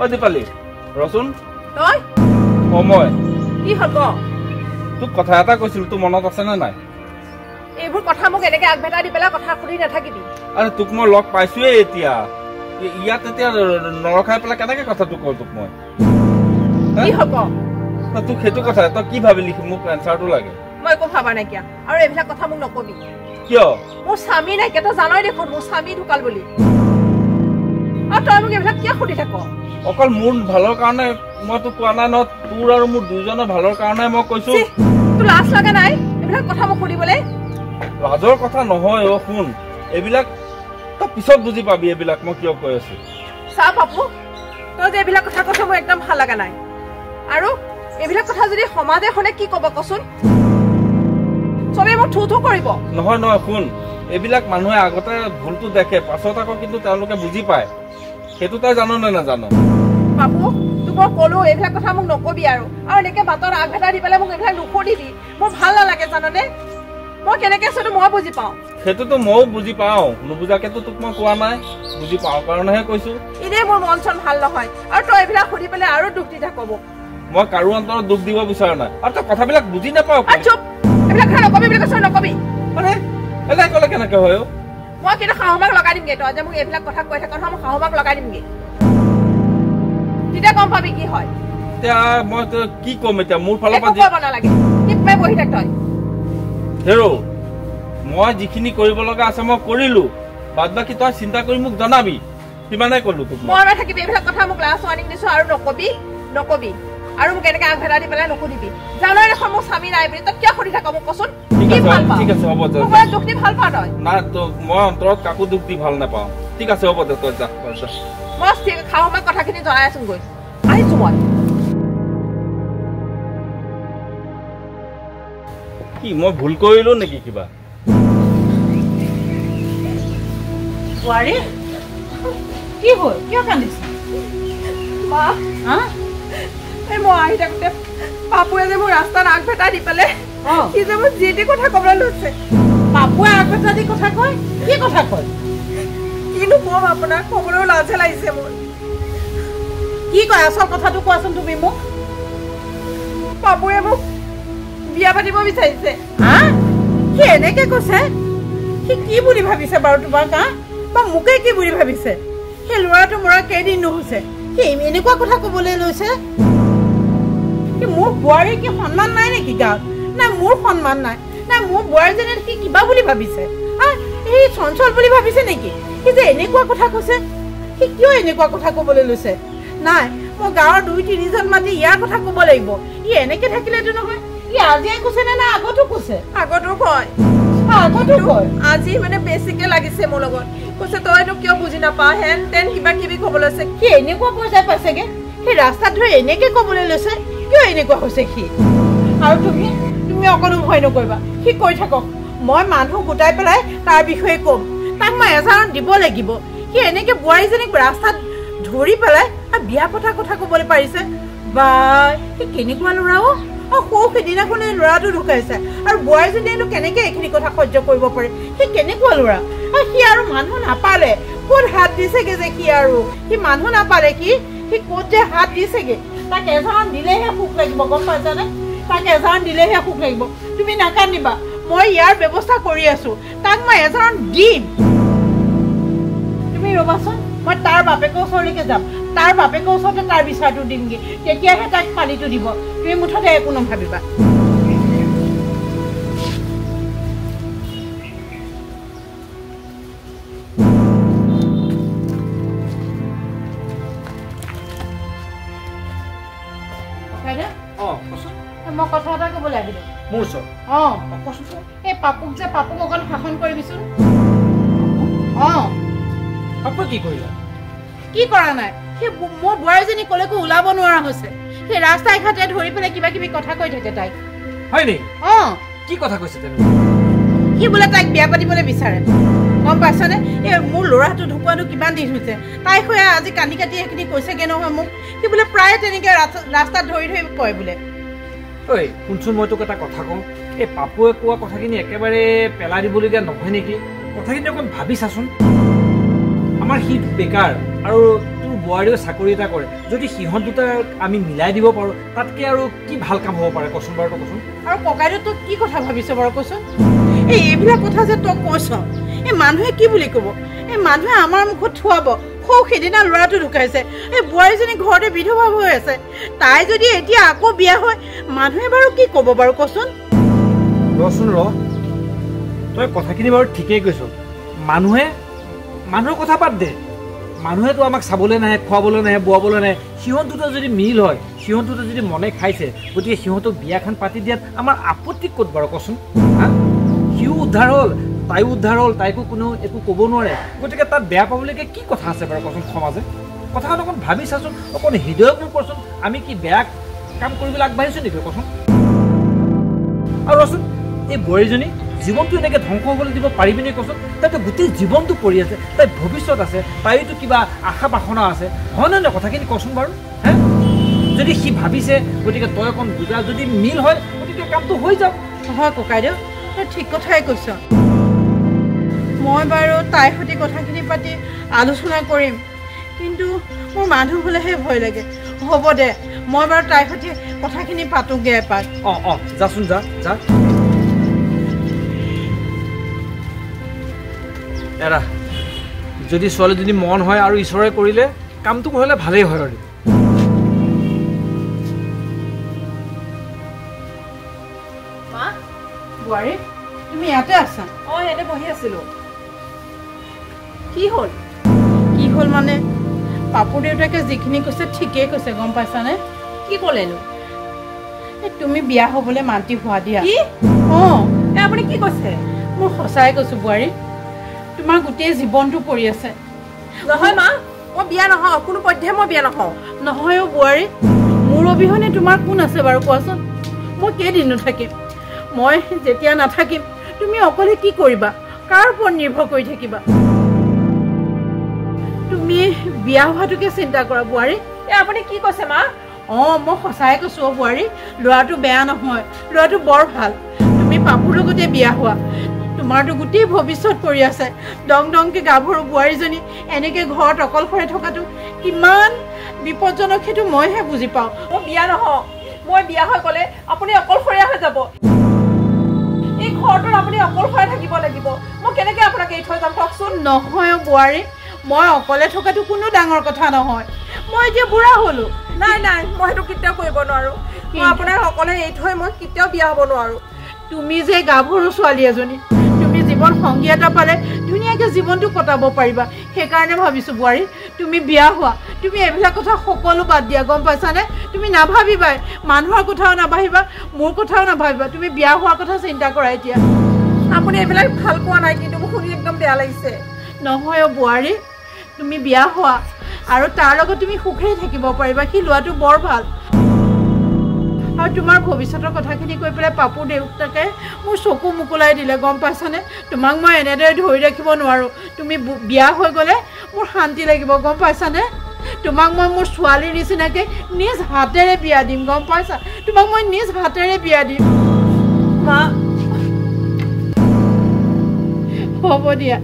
ও দীপালি ৰচোন তই সময় কি হ'ব তোক কথা এটা কৈছিল তোৰ মনত আছে নে নাই এইবোৰ কথা মোক এনেকে আগভেটা দি পেলাই কথা শুনি নাথাকিবি আৰে তোক মই লগ পাইছোৱেই এতিয়া ইয়াত এতিয়া নৰখাই পেলাই কেনেকে কথাটো কওঁ তোক মই কি হ'ব তোক সেইটো কথা তই কি ভাবিলি মোক এনচাৰটো লাগে মই একো ভাবা নাইকিয়া আৰু এইবিলাক কথা মোক নকবি কিয় মোৰ স্বামী নাইকিয়া তই জানই দেখোন মোৰ স্বামী ঢুকাল বুলি আৰু তই মোক এইবিলাক কিয় সুধি থাক অকল মোৰ ভালৰ কাৰণে মই তোক কোৱা নাই ন তোৰ আৰু মোৰ দুইজনৰ ভালৰ কাৰণে মই কৈছো তোৰ লাজ লগা নাই এইবিলাক কথা মোক সুধিবলৈ লাজৰ কথা নহয় অ শুন এইবিলাক তই পিছত বুজি পাবি এইবিলাক মই কিয় কৈ আছো চা পাপু তই যে এইবিলাক কথা কৈছ মোৰ একদম ভাল লগা নাই আৰু এইবিলাক কথা যদি সমাজে শুনে কি ক'ব কচোন চবেই মোক থু থু কৰিব নহয় নহয় শুন এইবিলাক মানুহে আগতে ভুলটো দেখে পাছত আকৌ কিন্তু তেওঁলোকে বুজি পায় সেইটো তই জানো নে নাজানো পাপু তোক মই ক'লো এইবিলাক কথা মোক নকবি আৰু এনেকে বাটত আগভেটা দি পেলাই মোক এইবিলাক নুসুধিবি মোৰ ভাল নালাগে জাননে মই কেনেকে আছো মই বুজি পাওঁ সেইটোতো ময়ো বুজি পাওঁ নুবুজাকেতো তোক মই কোৱা নাই বুজি পাওঁ কাৰণেহে কৈছো এনেই মোৰ মন চন ভাল নহয় আৰু তই এইবিলাক সুধি পেলাই আৰু দুখ দি থাক মই কাৰো অন্তৰত দুখ দিব বিচৰা নাই আৰু তই কথাবিলাক বুজি নাপাওঁ চুপ এইবিলাক কথা নকবি বুলি কৈছ নকবি মানে এলাই ক'লে কেনেকে হয় মই কিন্তু শাহুমাক লগাই দিমগে তই যে মোক এইবিলাক কথা কৈ থাক মই শাহুমাক লগাই দিমগে তেতিয়া গম পাবি কি হয় এতিয়া মই কি ক'ম এতিয়া মোৰ ফালৰ পৰা ক'ব নালাগে টিপে বহি থাক তই হেৰো মই যিখিনি কৰিব লগা আছে মই কৰিলো বাদ বাকী তই চিন্তা কৰি মোক জনাবি কিমানে ক'লো তোক মই থাকিবি এইবিলাক কথা মোক লাষ্ট ৱাৰ্নিং দিছো আৰু নকবি আৰু মোক এনেকে আগভেটা দি পেলাই নুসুধিবি জানই দেখোন মোৰ স্বামী নাই বুলি তই কিয় সুধি থাক মোক কচোন ঠিক আছে হ'ব দে মই দুখ দি ভাল পাওঁ তই নাই মই অন্তৰত কাকো দুখ দি ভাল নাপাওঁ ঠিক আছে হ'ব দে তই যা মই শাহুমাক কথাখিনি জনাই আছোন গৈ আহিছো মই কি মই ভুল কৰিলো নেকি কিবা ৱাৰী কি হ'ল কিয় কান্দিছ মা এই মই আহি থাকোঁতে পাপুৱে যে মোৰ ৰাস্তাত আগভেটা দি পেলাই সি যে মোৰ যি টি কথা ক'বলৈ লৈছে পাপুৱে আগভেটা দি কথা কয় কি কথা কয় কিনো কম আপোনাক ক'বলৈও লাজে লাগিছে মোৰ কি কয় আচল কথাটো কোৱাচোন তুমি মোক পাপুৱে মোক বিয়া পাতিব বিচাৰিছে সি এনেকে কৈছে সি কি বুলি ভাবিছে বাৰু তোমাক বা মোকে কি বুলি ভাবিছে সেই ল'ৰাটো মৰা কেইদিন নহৈছে সি এনেকুৱা কথা ক'বলৈ লৈছে মোৰ বোৱাৰীৰ কি সন্মান নাই নেকি গাঁৱত নাই মোৰ সন্মান নাই নাই মোৰ বোৱাৰীজনী সি কিবা বুলি ভাবিছে এই চঞ্চল বুলি ভাবিছে নেকি সি যে এনেকুৱা কথা কৈছে সি কিয় এনেকুৱা কথা ক'বলৈ লৈছে নাই মই গাঁৱৰ 2-3জন মাতি ইয়াৰ কথা ক'ব লাগিব ই এনেকে থাকিলেতো নহয় ই আজিয়ে কৈছে নে আগতো কৈছে আগতো কয় আজি মানে বেছিকে লাগিছে মোৰ লগত কৈছে তইনো কিয় বুজি নাপাৱ হেন তেন কিবা কিবি ক'ব লৈছে সি এনেকুৱা পৰ্যায় পাইছেগে সেই ৰাস্তাত ধৰি এনেকে ক'বলৈ লৈছে কিয় এনেকুৱা হৈছে সি আৰু তুমি অকণো ভয় নকৰিবা সি কৈ থাকক মই মানুহ গোটাই পেলাই তাৰ বিষয়ে ক'ম তাক মই এজাৰণ দিব লাগিব সি এনেকে বোৱাৰীজনীক ৰাস্তাত ধৰি পেলাই বিয়া পতাৰ কথা ক'বলৈ পাৰিছে বা সি কেনেকুৱা ল'ৰাও সৌ সিদিনাখনে ল'ৰাটো ঢুকাইছে আৰু বোৱাৰীজনীয়েনো কেনেকে এইখিনি কথা সহ্য কৰিব পাৰে সি কেনেকুৱা ল'ৰা সি আৰু মানুহ নাপালে ক'ত হাত দিছেগে যে সি মানুহ নাপালে সি ক'ত যে হাত দিছেগে তাক এজাৰণ দিলেহে সুখ লাগিব গম পাইছানে তাক এজাৰণ দিলেহে সুখ লাগিব তুমি নাকান্দিবা মই ইয়াৰ ব্যৱস্থা কৰি আছো তাক মই এজাৰণ দিম তুমি ৰ'বাচোন মই তাৰ বাপেকৰ ওচৰলৈকে যাম তাৰ বাপেকৰ ওচৰতে তাৰ বিচাৰটো দিমগে তেতিয়াহে তাক পানীটো দিব তুমি মুঠতে একো নাভাবিবা মই কথা এটা ক'বলৈ আহিলো মোৰ ওচৰত এই পাপুক অকণ শাসন কৰিবিচোন পাপুৱে কি কৰিলা কি কৰা নাই সি মোৰ বোৱাৰীজনী ক'লেকো ওলাব নোৱাৰা হৈছে সেই ৰাস্তাই ঘাটে ধৰি পেলাই কিবা কিবি কথা কৈ থাকে তাইক হয় নেকি কি কথা কৈছে সি বোলে তাইক বিয়া পাতিবলৈ বিচাৰে গম পাইছনে এই মোৰ ল'ৰাটো ঢুকুৱাটো কিমান দিন হৈছে তাই হৈ আজি কান্দি কাটি সেইখিনি কৈছেগে নহয় মোক সি বোলে প্ৰায় তেনেকে ৰাস্তাত ধৰি কয় বোলে ঐ শুনচোন মই তোক এটা কথা কওঁ এই পাপুৱে কোৱা কথাখিনি একেবাৰে পেলাই দিবলগীয়া নহয় নেকি কথাখিনি অকণ ভাবি চাচোন আমাৰ সি বেকাৰ আৰু তোৰ বোৱাৰীও চাকৰি এটা কৰে যদি সিহঁত দুটা আমি মিলাই দিব পাৰোঁ তাতকৈ আৰু কি ভাল কাম হ'ব পাৰে কচোন বাৰু তই কচোন আৰু ককাইদেউ তই কি কথা ভাবিছ বাৰু কচোন এইবিলাক কথা যে তই কৈছ এই মানুহে কি বুলি ক'ব এই মানুহে আমাৰ মুখত থুৱাব সৌ সেইদিনা ল'ৰাটো ঢুকাইছে এই বোৱাৰীজনী ঘৰতে বিধৱা হৈ আছে তাই যদি এতিয়া আকৌ বিয়া হয় মানুহে বাৰু কি ক'ব বাৰু কচোন ৰচোন তই কথাখিনি বাৰু ঠিকেই কৈছ মানুহৰ কথা বাদ দে মানুহেতো আমাক চাবলৈ নাহে খুৱাবলৈ নাহে বোৱাবলৈ নাহে সিহঁত দুটা যদি মিল হয় সিহঁত দুটা যদি মনে খাইছে গতিকে সিহঁতক বিয়াখন পাতি দিয়াত আমাৰ আপত্তি ক'ত বাৰু কচোন হা সিও উদ্ধাৰ হ'ল তাইও উদ্ধাৰ হ'ল তাইকো কোনো একো ক'ব নোৱাৰে গতিকে তাত বেয়া পাবলৈকে কি কথা আছে বাৰু কচোন সমাজে কথাখন অকণ ভাবি চাচোন অকণ হৃদয়ক মোৰ কচোন আমি কি বেয়া কাম কৰিবলৈ আগবাঢ়িছোঁ নেকি কচোন আৰু ৰচোন এই বোৱাৰীজনী জীৱনটো এনেকৈ ধ্বংস হ'বলৈ দিব পাৰিবি নে কচোন তাইতো গোটেই জীৱনটো পৰি আছে তাইৰ ভৱিষ্যত আছে তাইতো কিবা আশা বাসনা আছে হয় নহয় কথাখিনি কচোন বাৰু হে যদি সি ভাবিছে গতিকে তই অকণ বুজা যদি মিল হয় গতিকে কামটো হৈ যাওক হয় ককাইদেউ তই ঠিক কথাই কৈছ মই বাৰু তাইৰ সৈতে কথাখিনি পাতি আলোচনা কৰিম কিন্তু মোৰ মানুহ হ'লেহে ভয় লাগে হ'ব দে মই বাৰু তাইৰ সৈতে কথাখিনি পাতোঁগৈ এপাক যাচোন যা এৰা যদি ছোৱালীজনী মন হয় আৰু ঈশ্বৰে কৰিলে কামটো কৰিলে ভালেই হয় আৰু মা বোৱাৰী তুমি ইয়াতে আছা ইয়াতে বহি আছিলো কি হ'ল মানে পাপুৰ দেউতাকে যিখিনি কৈছে ঠিকেই কৈছে গম পাইছানে কি ক'লেনো তুমি বিয়া হ'বলৈ মান্তি হোৱা দিয়া কি আপুনি কি কৈছে মই সঁচাই কৈছোঁ বোৱাৰী তোমাৰ গোটেই জীৱনটো পৰি আছে নহয় মা মই বিয়া নহওঁ কোনো পধ্যে মই বিয়া নহওঁ নহয় বোৱাৰী মোৰ অবিহনে তোমাৰ কোন আছে বাৰু কোৱাচোন মই কেইদিন নাথাকিম মই যেতিয়া নাথাকিম তুমি অকলে কি কৰিবা কাৰ ওপৰত নিৰ্ভৰ কৰি থাকিবা তুমি বিয়া হোৱাটোকে চিন্তা কৰা বোৱাৰী আপুনি কি কৈছে মা মই সঁচাই কৈছোঁ বোৱাৰী ল'ৰাটো বেয়া নহয় ল'ৰাটো বৰ ভাল তুমি পাপুৰ লগতে বিয়া হোৱা তোমাৰতো গোটেই ভৱিষ্যত পৰি আছে ডংকে গাভৰু বোৱাৰীজনী এনেকৈ ঘৰত অকলশৰে থকাটো কিমান বিপদজনক সেইটো মইহে বুজি পাওঁ মই বিয়া নহওঁ মই বিয়া হৈ গ'লে আপুনি অকলশৰীয়া হৈ যাব এই ঘৰটোত আপুনি অকলশৰে থাকিব লাগিব মই কেনেকৈ আপোনাক এৰি থৈ যাম কওকচোন নহয় বোৱাৰী মই অকলে থকাটো কোনো ডাঙৰ কথা নহয় মই এতিয়া বুঢ়া হ'লো নাই মই সেইটো কেতিয়াও কৰিব নোৱাৰোঁ মই আপোনাক অকলে এৰি থৈ মই কেতিয়াও বিয়া হ'ব নোৱাৰোঁ তুমি যে গাভৰু ছোৱালী এজনী তুমি জীৱন সংগী এটা পালে ধুনীয়াকৈ জীৱনটো কটাব পাৰিবা সেইকাৰণে ভাবিছোঁ বোৱাৰী তুমি বিয়া হোৱা তুমি এইবিলাক কথা সকলো বাদ দিয়া গম পাইছানে তুমি নাভাবিবাই মানুহৰ কথাও নাভাবিবা মোৰ কথাও নাভাবিবা তুমি বিয়া হোৱাৰ কথা চিন্তা কৰা এতিয়া আপুনি এইবিলাক ভাল পোৱা নাই কিন্তু মোক শুনি একদম বেয়া লাগিছে নহয় বোৱাৰী তুমি বিয়া হোৱা আৰু তাৰ লগত তুমি সুখেৰে থাকিব পাৰিবা সি ল'ৰাটো বৰ ভাল আৰু তোমাৰ ভৱিষ্যতৰ কথাখিনি কৈ পেলাই পাপুৰ দেউতাকে মোৰ চকু মোকোলাই দিলে গম পাইছানে তোমাক মই এনেদৰে ধৰি ৰাখিব নোৱাৰোঁ তুমি বিয়া হৈ গ'লে মোৰ শান্তি লাগিব গম পাইছানে তোমাক মই মোৰ ছোৱালীৰ নিচিনাকৈ নিজ হাতেৰে বিয়া দিম গম পাইছা তোমাক মই নিজ হাতেৰে বিয়া দিম মা হ'ব দিয়া